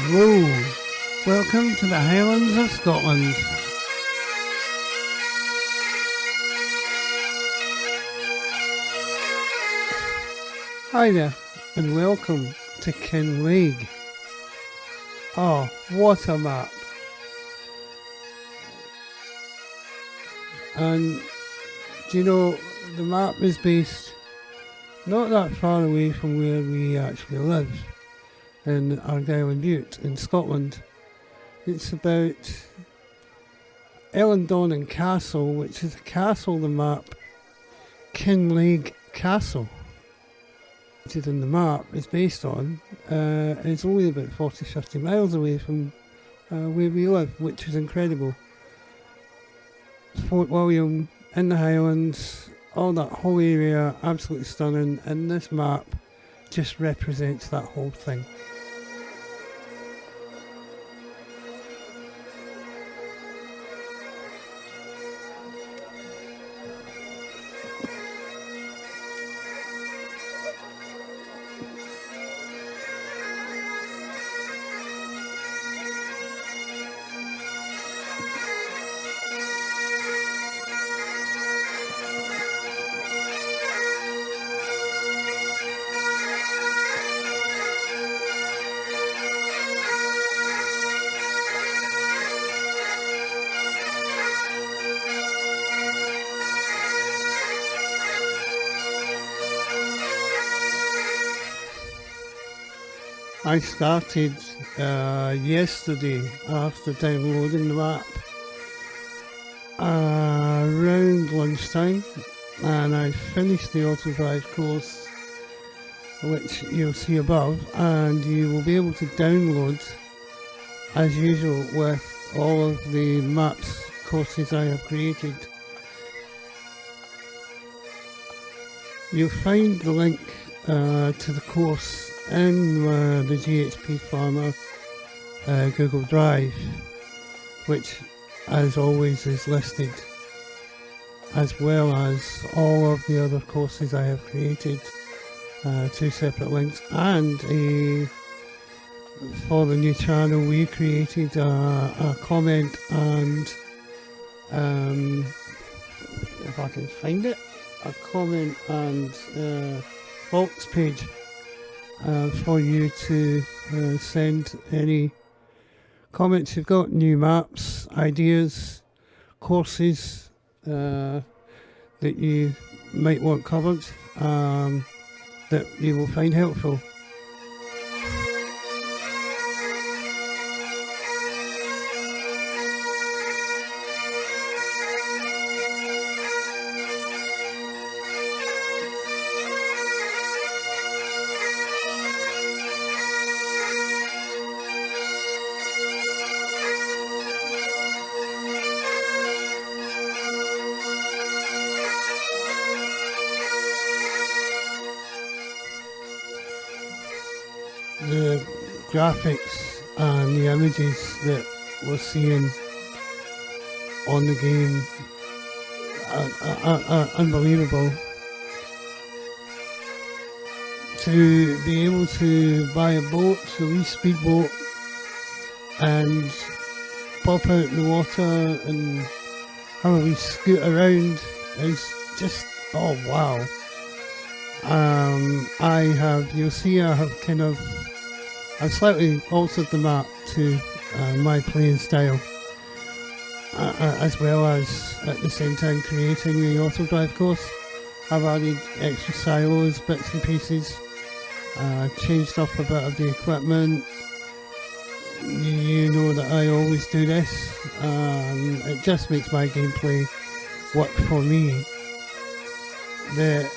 Hello, welcome to the Highlands of Scotland. Hi there, and welcome to Kinlaig. Oh, what a map. And, do you know, the map is based not that far away from where we actually live, in Argyll and Bute in Scotland. It's about Ellendon Castle, which is a castle the map Kinlaig Castle, which is in the map, is based on. It's only about 40-50 miles away from where we live, which is incredible. Fort William in the Highlands, all that whole area, absolutely stunning, and this map just represents that whole thing. I started yesterday after downloading the map around lunchtime, and I finished the Autodrive course, which you'll see above, and you will be able to download as usual with all of the maps courses I have created. You'll find the link to the course in the GHP Farmer Google Drive, which as always is listed, as well as all of the other courses I have created, 2 separate links, and for the new channel we created a comment and if I can find it, a comment and thoughts page for you to send any comments you've got, new maps, ideas, courses that you might want covered, that you will find helpful. The graphics and the images that we're seeing on the game are unbelievable. To be able to buy a boat, a wee speedboat, and pop out in the water and have a wee scoot around is just, oh wow. You'll see I've slightly altered the map to my playing style, as well as at the same time creating the Autodrive course. I've added extra silos, bits and pieces, changed up a bit of the equipment. You know that I always do this. It just makes my gameplay work for me. The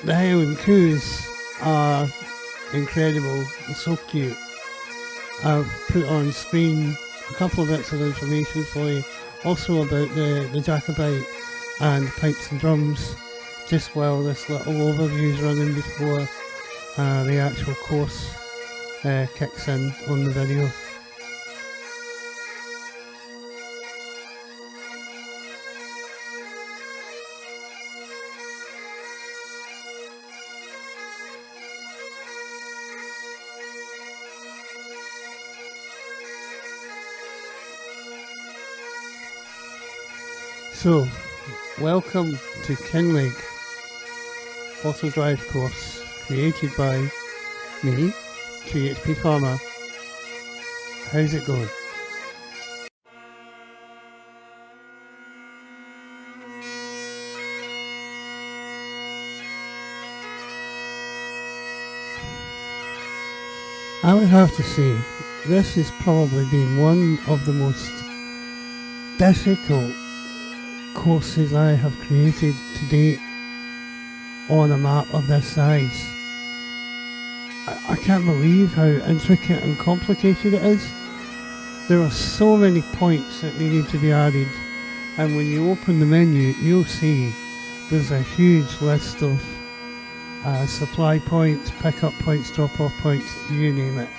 Highland crews are incredible, so cute. I've put on screen a couple of bits of information for you, also about the Jacobite and pipes and drums, just while this little overview is running before the actual course kicks in on the video. So, welcome to Kinlaig Autodrive Course, created by me, PHP Farmer. How's it going? I would have to say, this has probably been one of the most difficult courses I have created to date on a map of this size. I can't believe how intricate and complicated it is. There are so many points that needed to be added, and when you open the menu you'll see there's a huge list of supply points, pick-up points, drop-off points, you name it.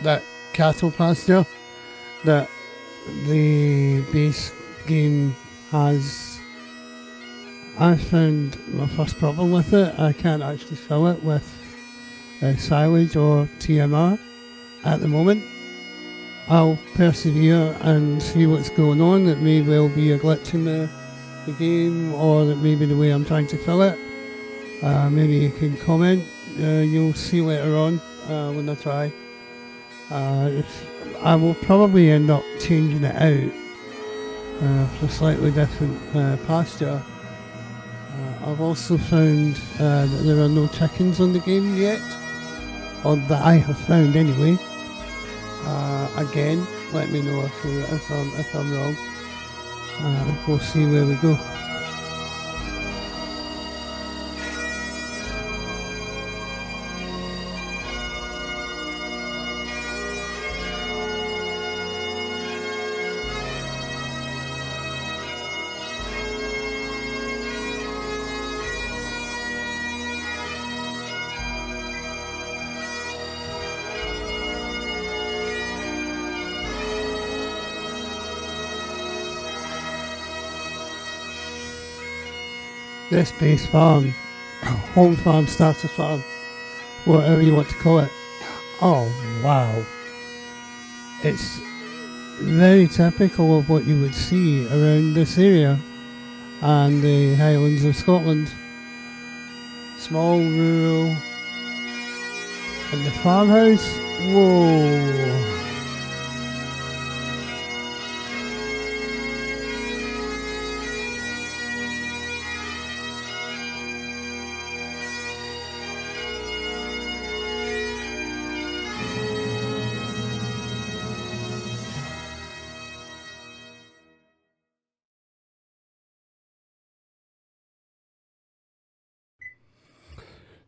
That cattle pasture that the base game has, I found my first problem with it. I can't actually fill it with silage or TMR at the moment. I'll persevere and see what's going on. It may well be a glitch in the game, or it may be the way I'm trying to fill it. Maybe you can comment. You'll see later on when I try. I will probably end up changing it out for slightly different pasture. I've also found that there are no chickens on the game yet, or that I have found anyway. Again, let me know if I'm wrong. We'll see where we go. This base farm, home farm, starter farm, whatever you want to call it. Oh wow. It's very typical of what you would see around this area and the Highlands of Scotland. Small, rural, and the farmhouse, whoa.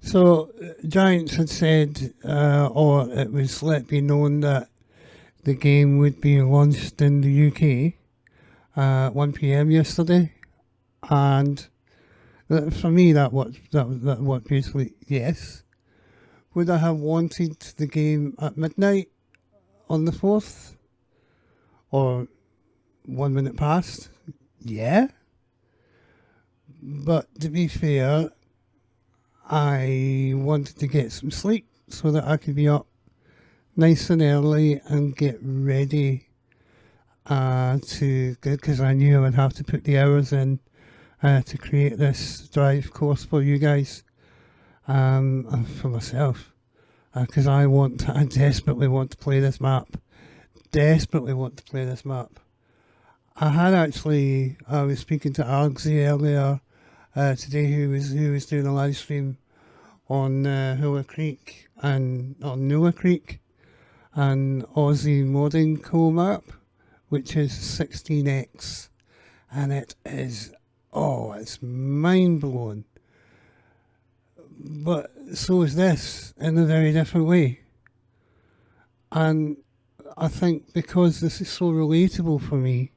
So, Giants had said, or it was let be known that the game would be launched in the UK at 1 PM yesterday, and for me that worked basically. Yes. Would I have wanted the game at midnight on the 4th, or 1 minute past? Yeah. But to be fair, I wanted to get some sleep so that I could be up nice and early and get ready because I knew I would have to put the hours in to create this drive course for you guys, and for myself, because I desperately want to play this map. I was speaking to Argsy earlier today, who was doing a live stream on Hula Creek and on Nulla Creek, an Aussie modding co-map, which is 16x, and it is, it's mind-blowing. But so is this, in a very different way. And I think because this is so relatable for me,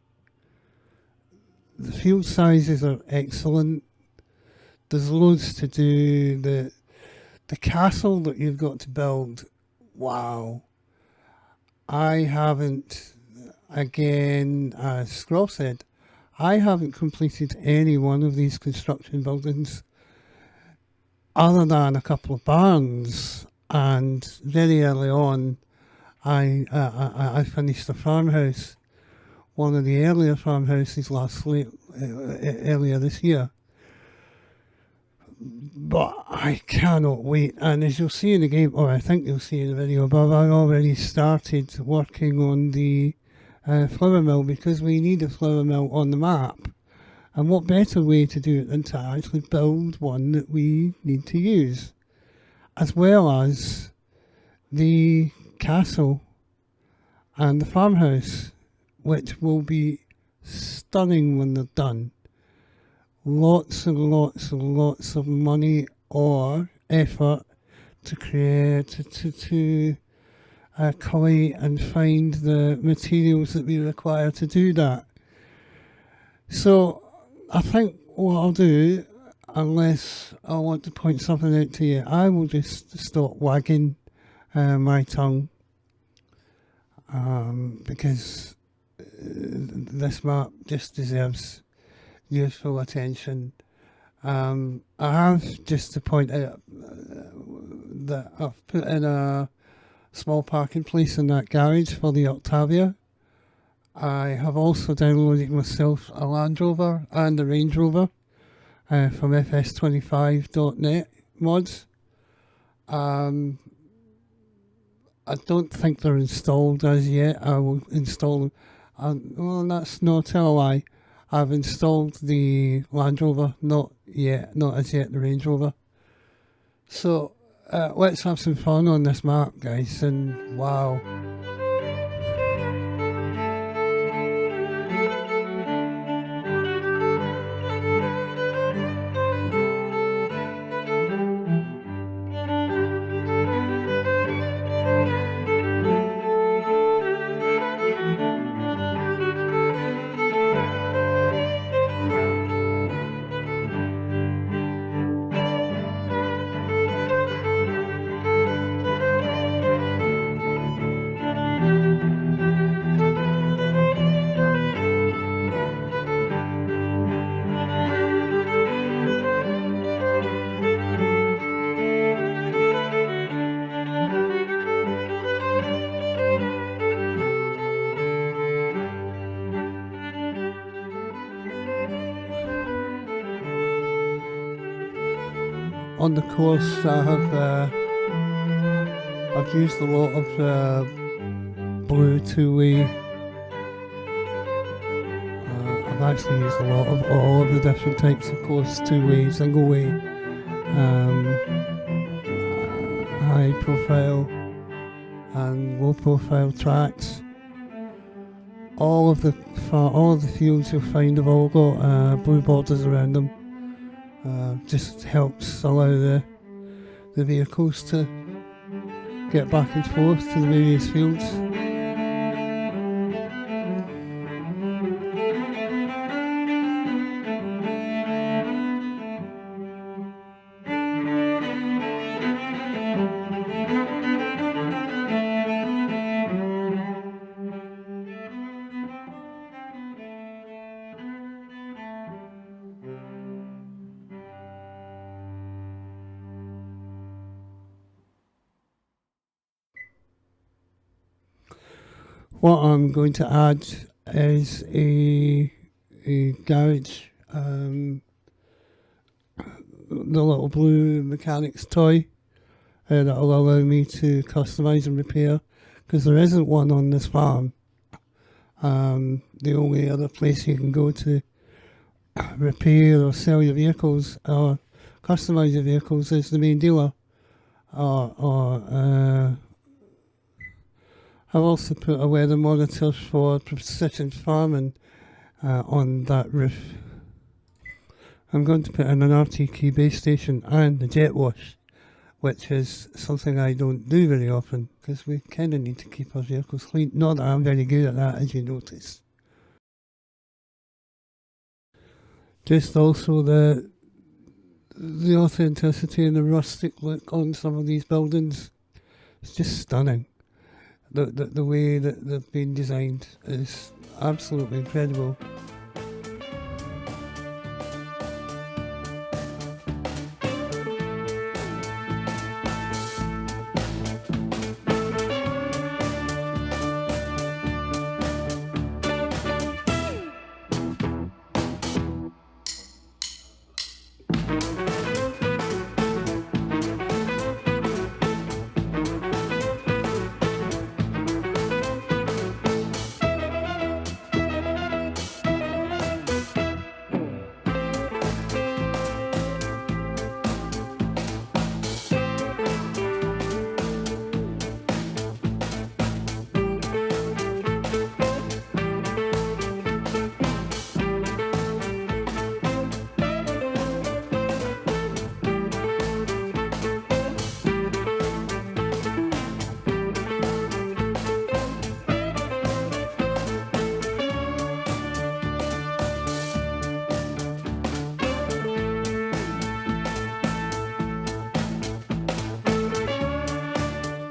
the field sizes are excellent. There's loads to do. The castle that you've got to build, wow. I haven't, again, as Scroft said, I haven't completed any one of these construction buildings other than a couple of barns, and very early on I finished a farmhouse, one of the earlier farmhouses earlier this year. But I cannot wait, and as you'll see in the game, or I think you'll see in the video above, I already started working on the flour mill, because we need a flour mill on the map. And what better way to do it than to actually build one that we need to use, as well as the castle and the farmhouse, which will be stunning when they're done. Lots and lots and lots of money or effort to create, to collate and find the materials that we require to do that. So I think what I'll do, unless I want to point something out to you, I will just stop wagging my tongue, because this map just deserves useful attention. I have just to point out that I've put in a small parking place in that garage for the Octavia. I have also downloaded myself a Land Rover and a Range Rover from fs25.net mods. I don't think they're installed as yet. I will install them. Well, that's not a lie. I've installed the Land Rover, not as yet the Range Rover. So let's have some fun on this map, guys, and wow. On the course, I've used a lot of blue two-way. I've actually used a lot of all of the different types of course, two-way, single-way, high-profile and low-profile tracks. All of the fields you'll find have all got blue borders around them. Just helps allow the vehicles to get back and forth to the various fields. What I'm going to add is a garage, the little blue mechanics toy that'll allow me to customise and repair, because there isn't one on this farm. The only other place you can go to repair or sell your vehicles or customise your vehicles is the main dealer, or I've also put a weather monitor for precision farming on that roof. I'm going to put in an RTK base station and a jet wash, which is something I don't do very often because we kind of need to keep our vehicles clean. Not that I'm very good at that, as you notice. Just also the authenticity and the rustic look on some of these buildings. It's just stunning. The way that they've been designed is absolutely incredible.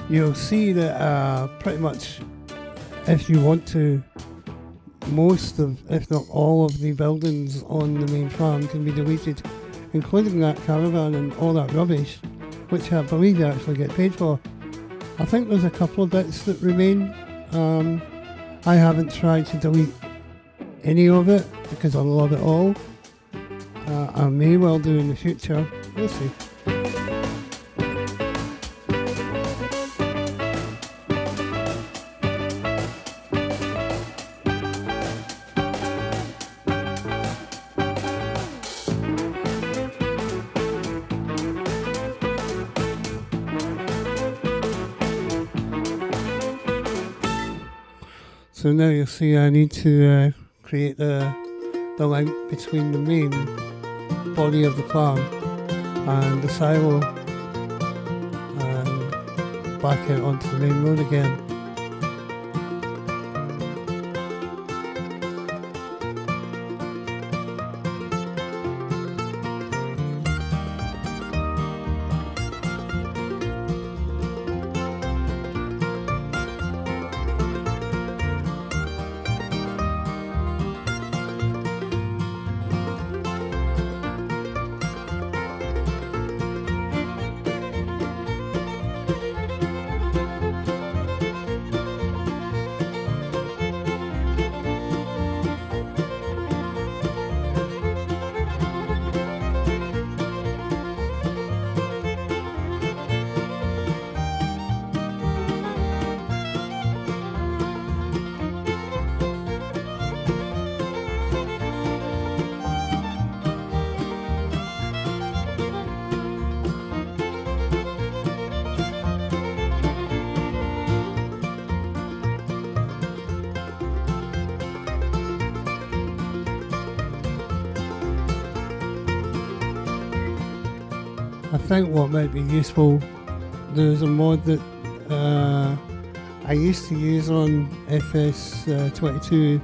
You'll see that pretty much, if you want to, most of, if not all of the buildings on the main farm can be deleted, including that caravan and all that rubbish, which I believe you actually get paid for. I think there's a couple of bits that remain. I haven't tried to delete any of it because I love it all. I may well do in the future. We'll see. So now you'll see I need to create the link between the main body of the farm and the silo and back out onto the main road again. I think what might be useful, there's a mod that I used to use on FS22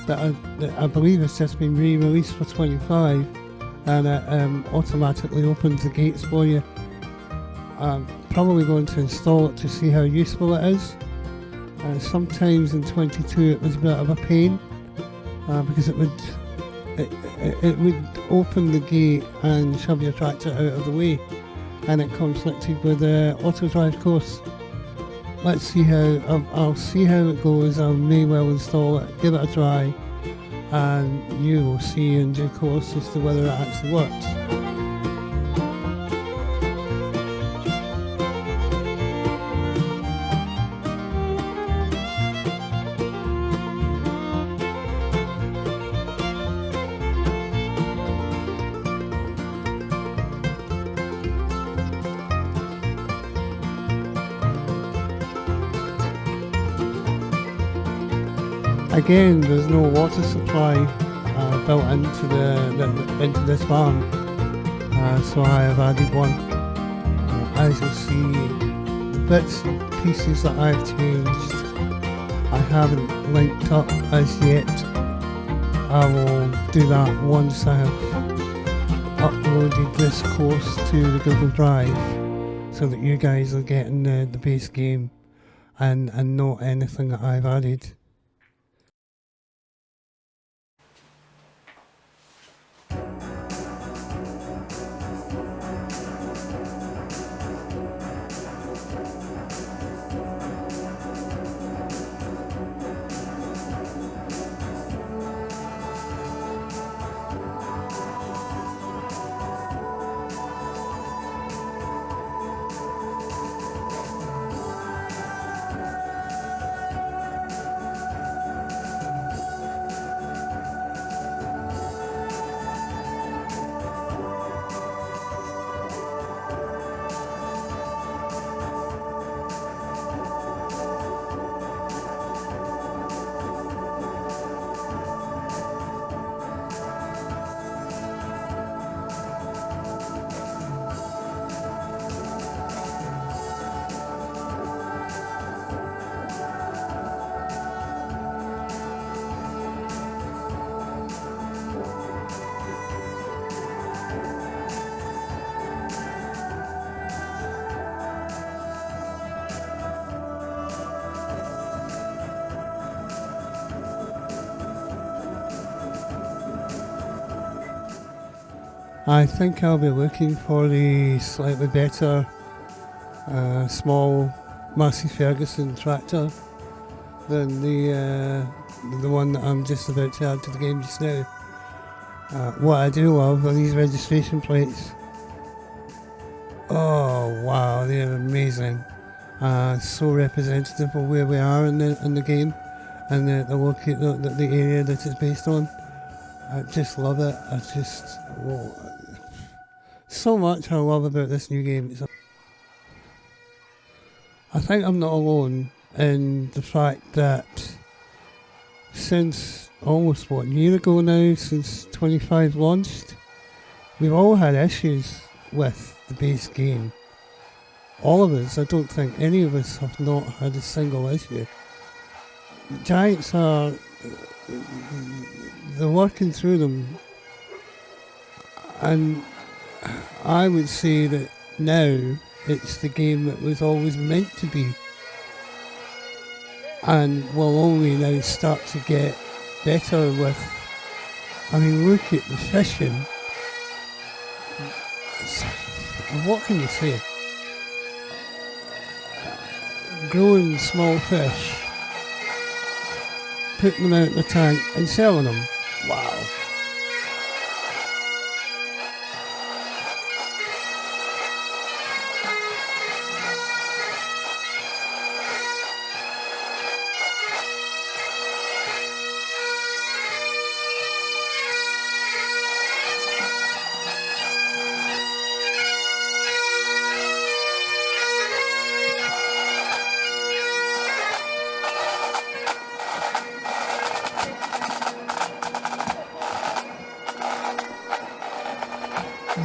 that I believe has just been re-released for 25, and it automatically opens the gates for you. I'm probably going to install it to see how useful it is. Sometimes in 22 it was a bit of a pain because it would open the gate and shove your tractor out of the way, and it conflicted with the Autodrive course. Let's see how, I'll see how it goes. I may well install it, give it a try, and you will see in due course as to whether it actually works. Again, there's no water supply built into into this farm, so I have added one. As you'll see, the bits and pieces that I've changed, I haven't linked up as yet. I will do that once I have uploaded this course to the Google Drive, so that you guys are getting the base game and not anything that I've added. I think I'll be looking for the slightly better small Massey Ferguson tractor than the one that I'm just about to add to the game just now. What I do love are these registration plates. Oh wow, they're amazing. So representative of where we are in the game and the area that it's based on. I just love it. So much I love about this new game. I think I'm not alone in the fact that since almost a year ago now, since 25 launched, we've all had issues with the base game. All of us, I don't think any of us have not had a single issue. Giants they're working through them, and I would say that now it's the game that was always meant to be, and will only now start to get better with, I mean, look at the fishing. What can you say? Growing small fish, putting them out in the tank and selling them. Wow.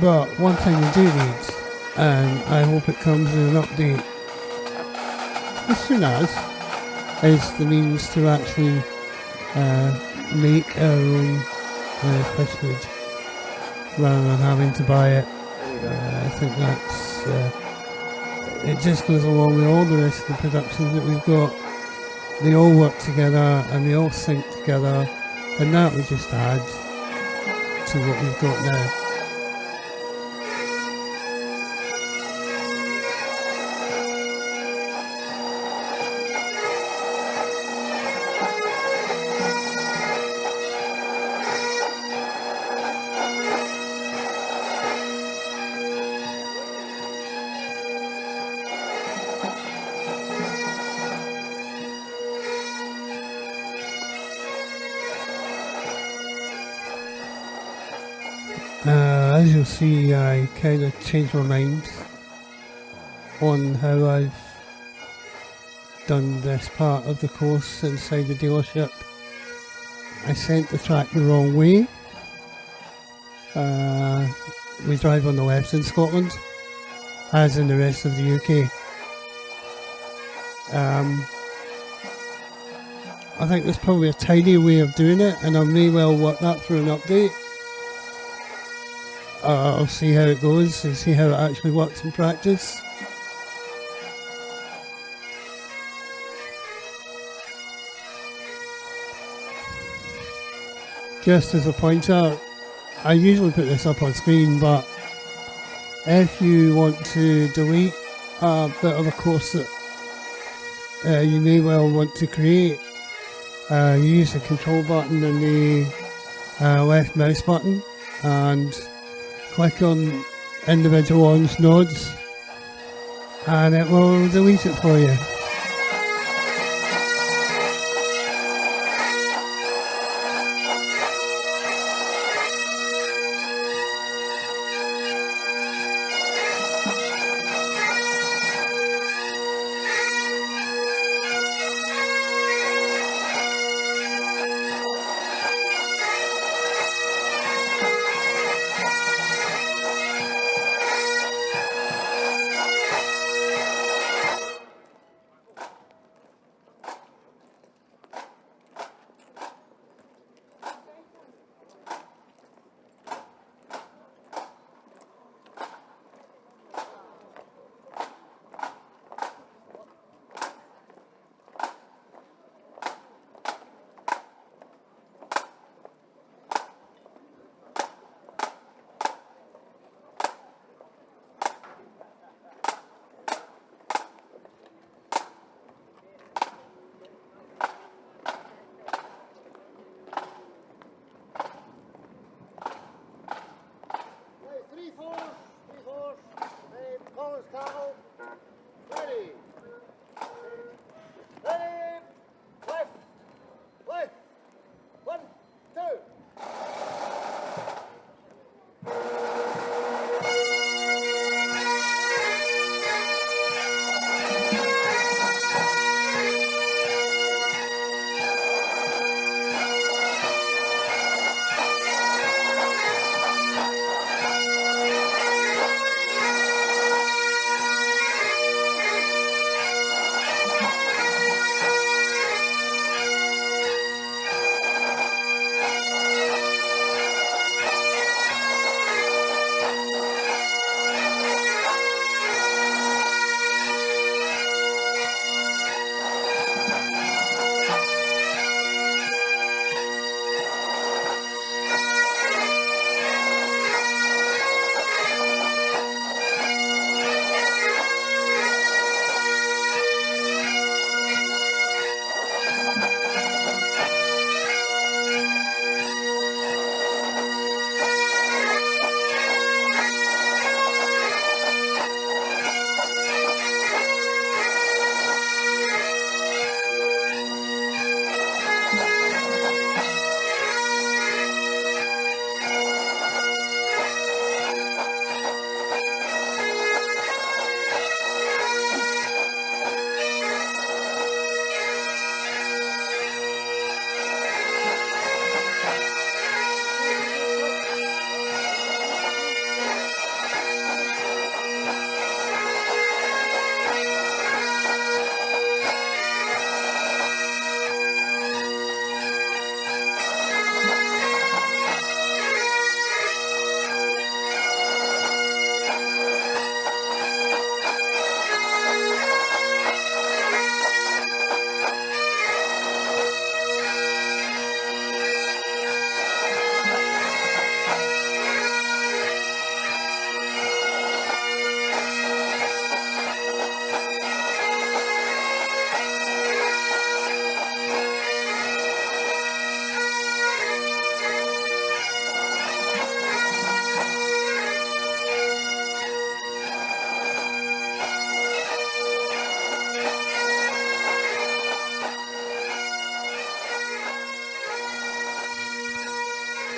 But one thing we do need, and I hope it comes in an update as soon as, is the means to actually make our own fish food rather than having to buy it. I think that's it just goes along with all the rest of the productions that we've got. They all work together and they all sync together, and that will just add to what we've got now. As you'll see, I kind of changed my mind on how I've done this part of the course inside the dealership. I sent the track the wrong way. We drive on the left in Scotland, as in the rest of the UK. I think there's probably a tidy way of doing it, and I may well work that through an update. I'll see how it goes and see how it actually works in practice. Just as a pointer, I usually put this up on screen, but if you want to delete a bit of a course that you may well want to create, you use the control button and the left mouse button and click on individual nodes and it will delete it for you.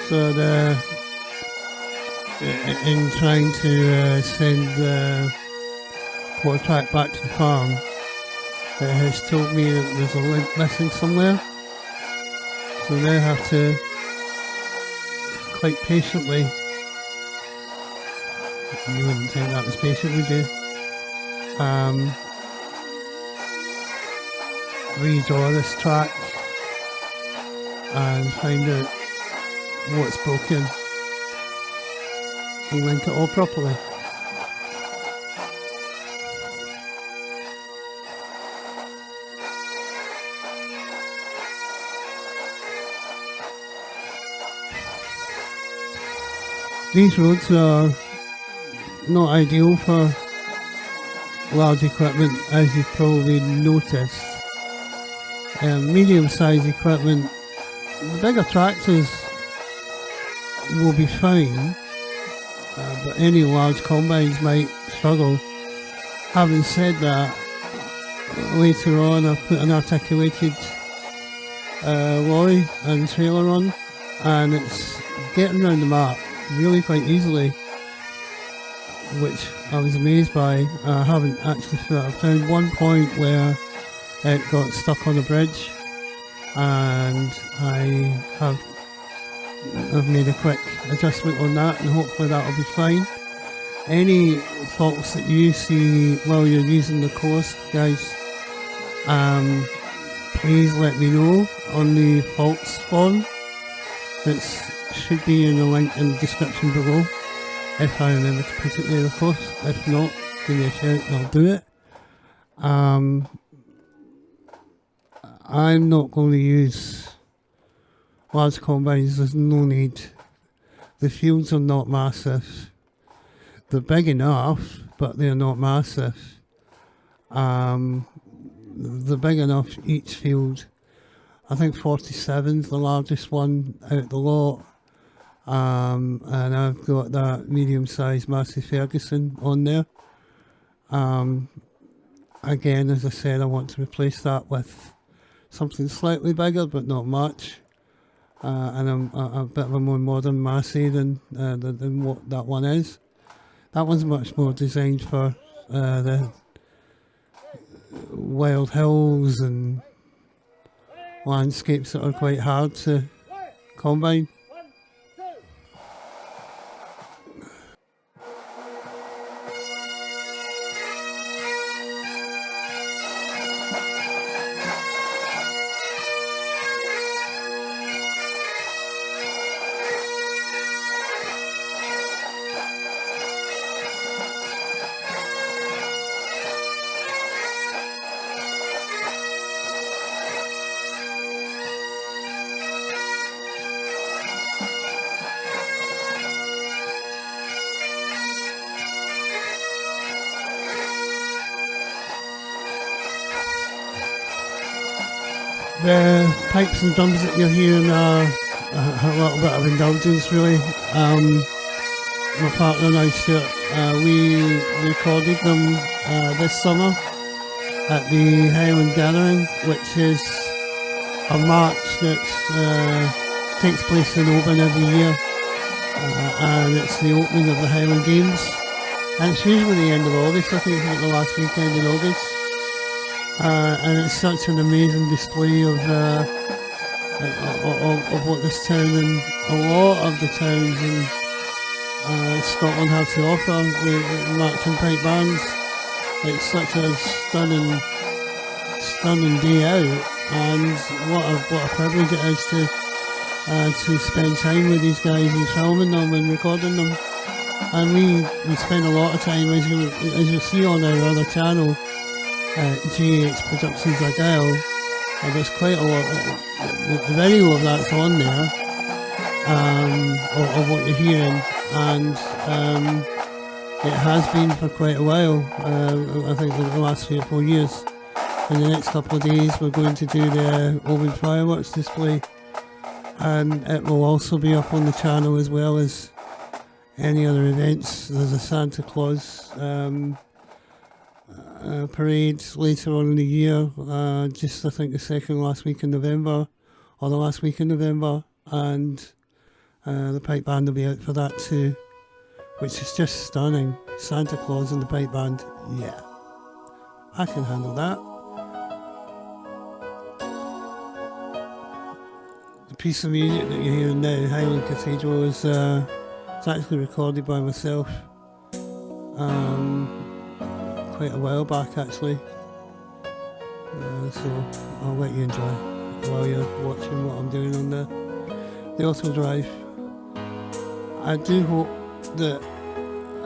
So in trying to send the quarter track back to the farm, it has told me that there's a link missing somewhere. So So now I have to quite patiently, you wouldn't think that was patient, would you? Redraw this track and find out what's broken and link it all properly. These roads are not ideal for large equipment, as you've probably noticed. Medium-sized equipment, the bigger tractors will be fine, but any large combines might struggle. Having said that, later on I put an articulated lorry and trailer on, and it's getting around the map really quite easily, which I was amazed by. I haven't actually found one point where it got stuck on a bridge, and I've made a quick adjustment on that, and hopefully that'll be fine. Any faults that you see while you're using the course, guys, please let me know on the faults form. That should be in the link in the description below, if I remember to put it there, of course. If not, give me a shout and I'll do it. I'm not going to use large combines, there's no need. The fields are not massive. They're big enough, but they're not massive. They're big enough each field. I think 47's the largest one out the lot. And I've got that medium-sized Massey Ferguson on there. Again, as I said, I want to replace that with something slightly bigger, but not much. And I'm a bit of a more modern Massey than what that one is. That one's much more designed for the wild hills and landscapes that are quite hard to combine. The pipes and drums that you're hearing are a little bit of indulgence, really. My partner and I, Stuart, we recorded them this summer at the Highland Gathering, which is a march that takes place in Oban every year, and it's the opening of the Highland Games, and it's usually the end of August. I think it's like the last weekend in August. And it's such an amazing display of what this town and a lot of the towns in Scotland have to offer. The marching pipe bands. It's such a stunning day out, and what a privilege it is to spend time with these guys and filming them and recording them. And we spend a lot of time, as you see on our other channel, GH Productions Argyle, and there's quite a lot. The video of that's on there, of what you're hearing, and it has been for quite a while. I think the last 3 or 4 years. In the next couple of days, we're going to do the Oban fireworks display, and it will also be up on the channel as well as any other events. There's a Santa Claus parade later on in the year, just I think the last week in November, or the last week in November, and the pipe band will be out for that too, which is just stunning. Santa Claus and the pipe band, yeah, I can handle that. The piece of music that you're hearing now, Highland Cathedral, is it's actually recorded by myself quite a while back actually. So I'll let you enjoy while you're watching what I'm doing on the Autodrive. I do hope that,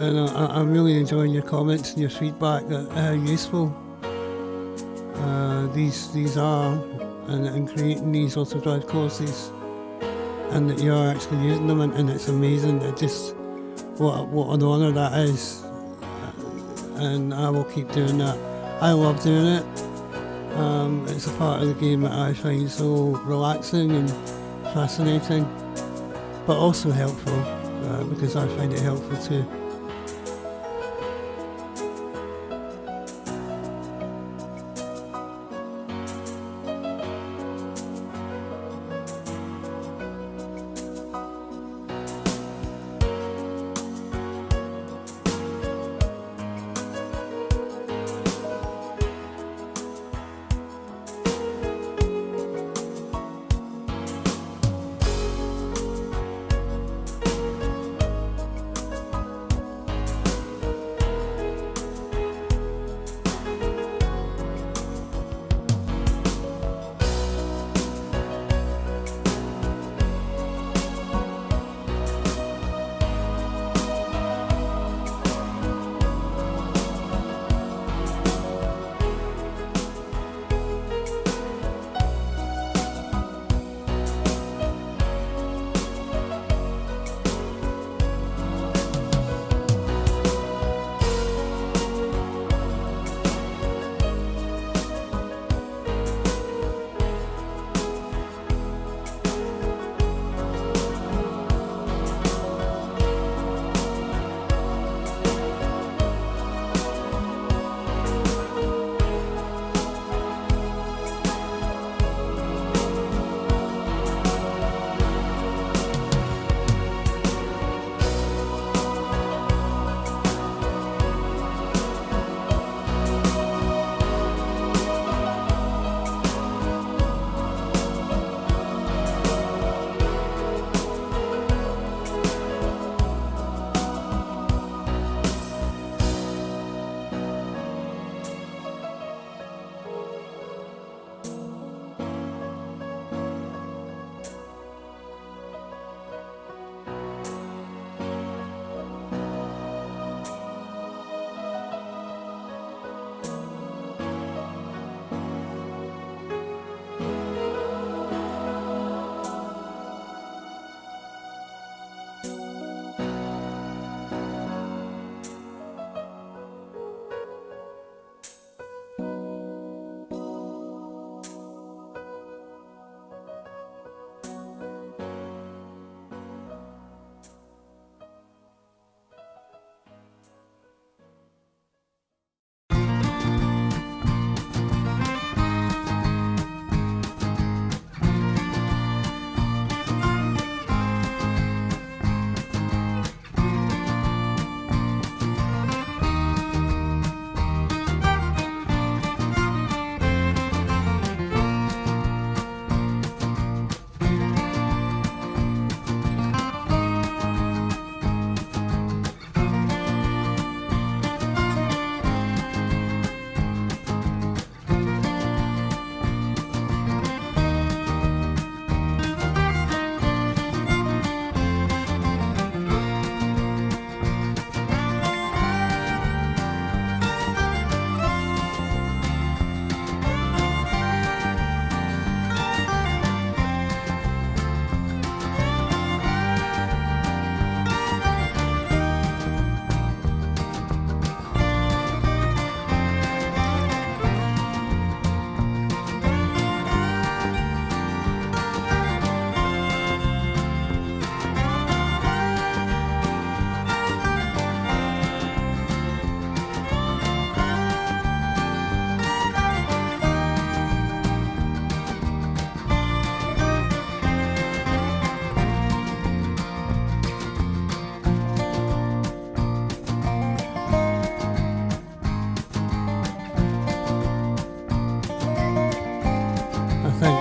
and I'm really enjoying your comments and your feedback, that how useful these are in creating these Autodrive courses, and that you're actually using them, and it's amazing. It just what an honour that is, and I will keep doing that. I love doing it. It's a part of the game that I find so relaxing and fascinating, but also helpful, because I find it helpful too.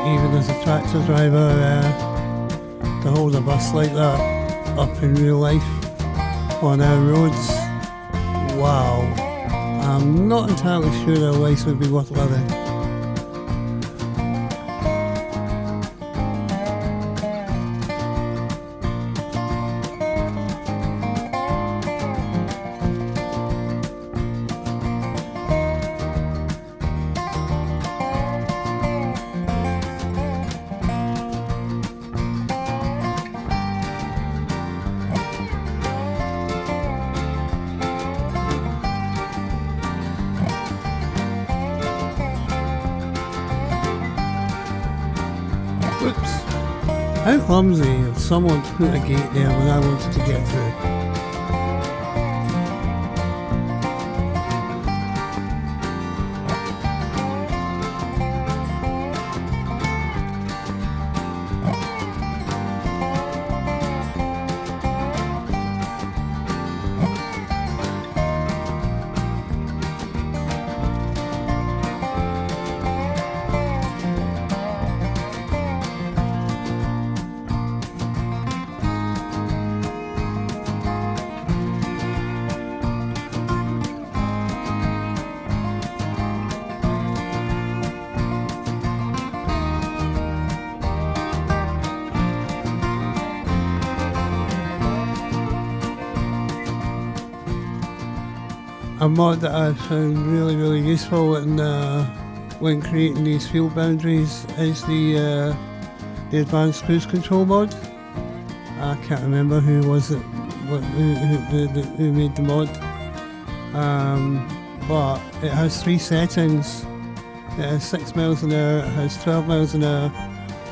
Even as a tractor driver, to hold a bus like that up in real life on our roads. Wow. I'm not entirely sure our lives would be worth living. How clumsy of someone to put a gate there when I wanted to get through. A mod that I found really useful when creating these field boundaries is the advanced cruise control mod. I can't remember who was it, who made the mod, but it has 3 settings. It has 6 miles an hour, it has 12 miles an hour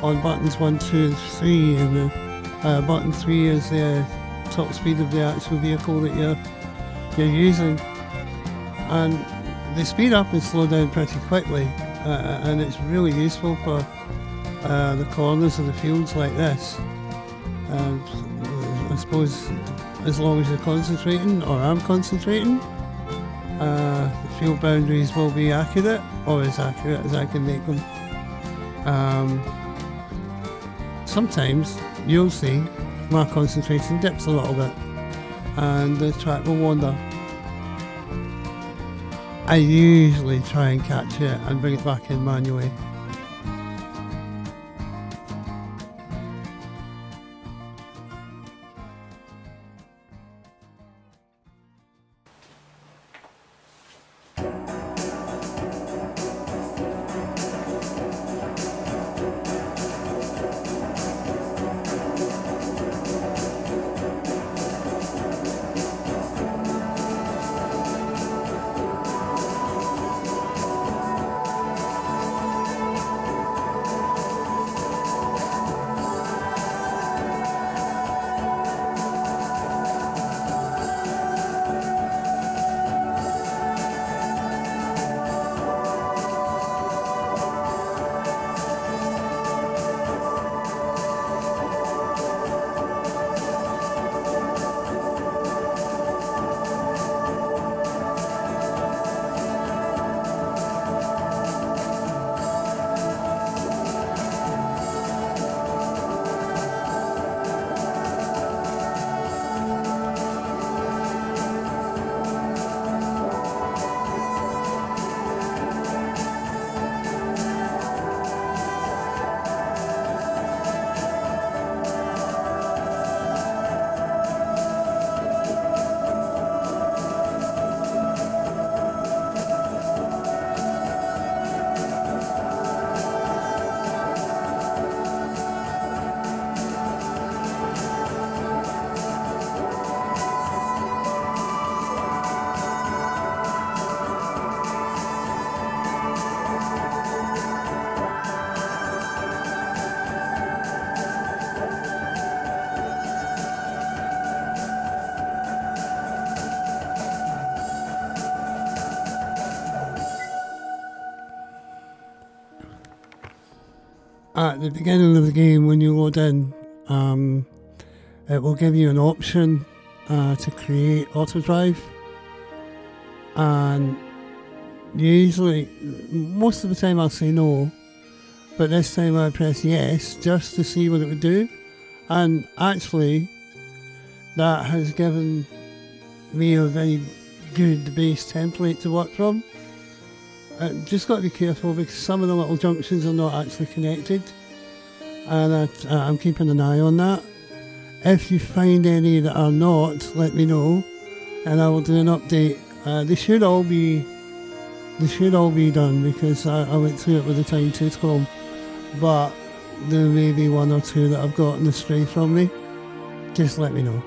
on buttons 1, 2 and 3, and button 3 is the top speed of the actual vehicle that you're using. And they speed up and slow down pretty quickly, and it's really useful for the corners of the fields like this. And I suppose as long as you're concentrating, or I'm concentrating, the field boundaries will be accurate, or as accurate as I can make them. Sometimes you'll see my concentration dips a little bit, and the track will wander. I usually try and catch it and bring it back in manually. At the beginning of the game, when you load in, it will give you an option to create Autodrive, and usually, most of the time I'll say no, but this time I press yes just to see what it would do, And actually, that has given me a very good base template to work from. Just got to be careful because some of the little junctions are not actually connected, and I'm keeping an eye on that. If you find any that are not, let me know, and I will do an update. They should all be done because I went through it with the time tooth comb, but there may be one or two that I've gotten astray from me. Just let me know.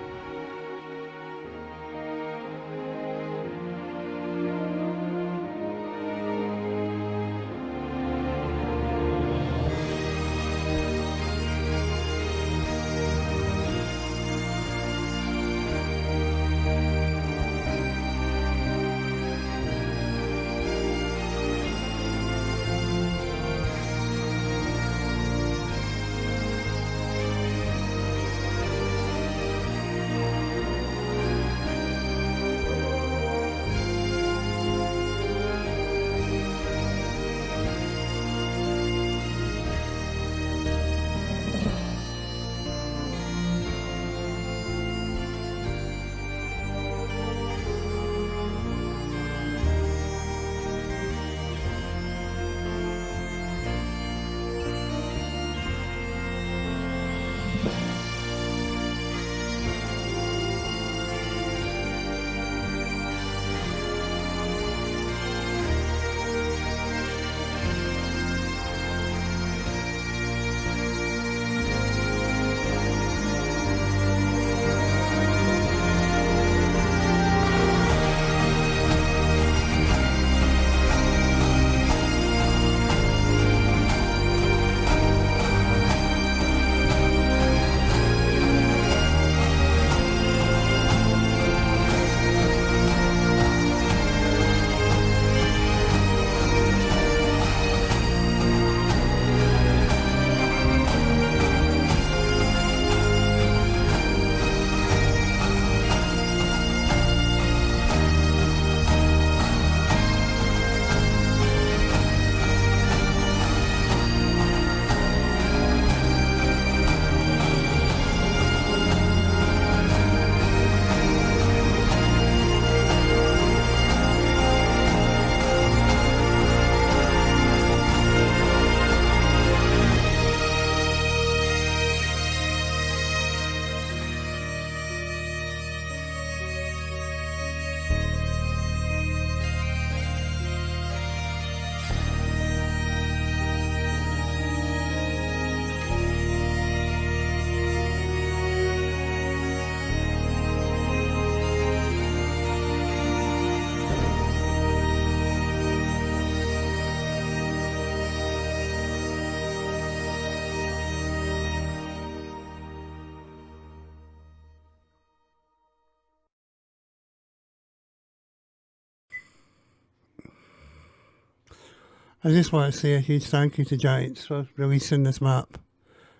I just want to say a huge thank you to Giants for releasing this map.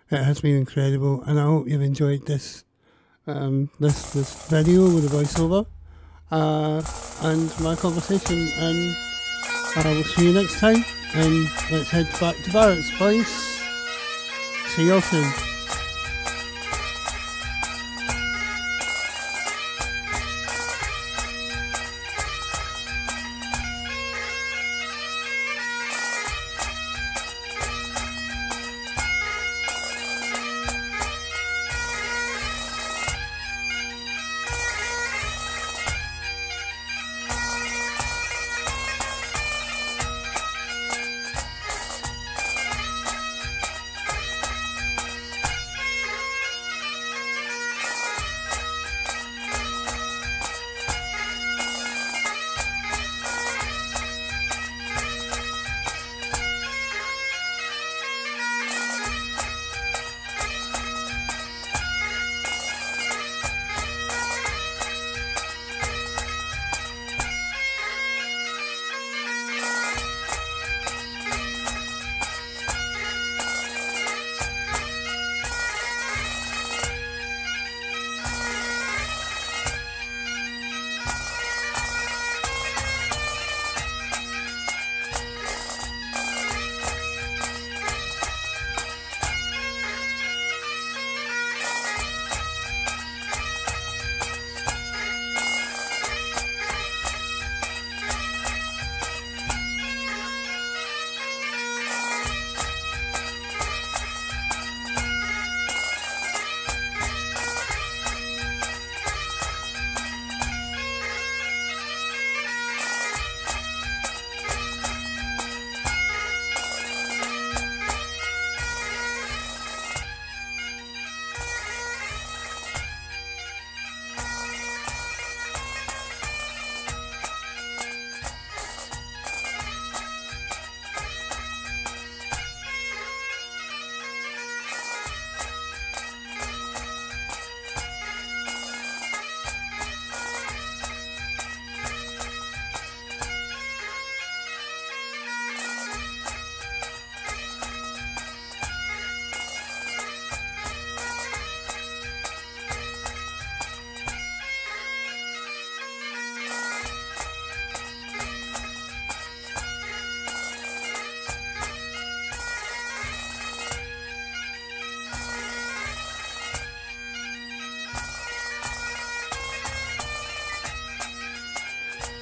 It has been incredible, and I hope you've enjoyed this this video with the voiceover and my conversation. And I will see you next time. And let's head back to Barrett's, boys. See you all soon.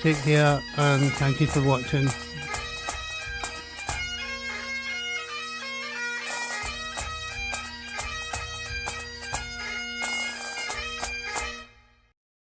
take care and thank you for watching.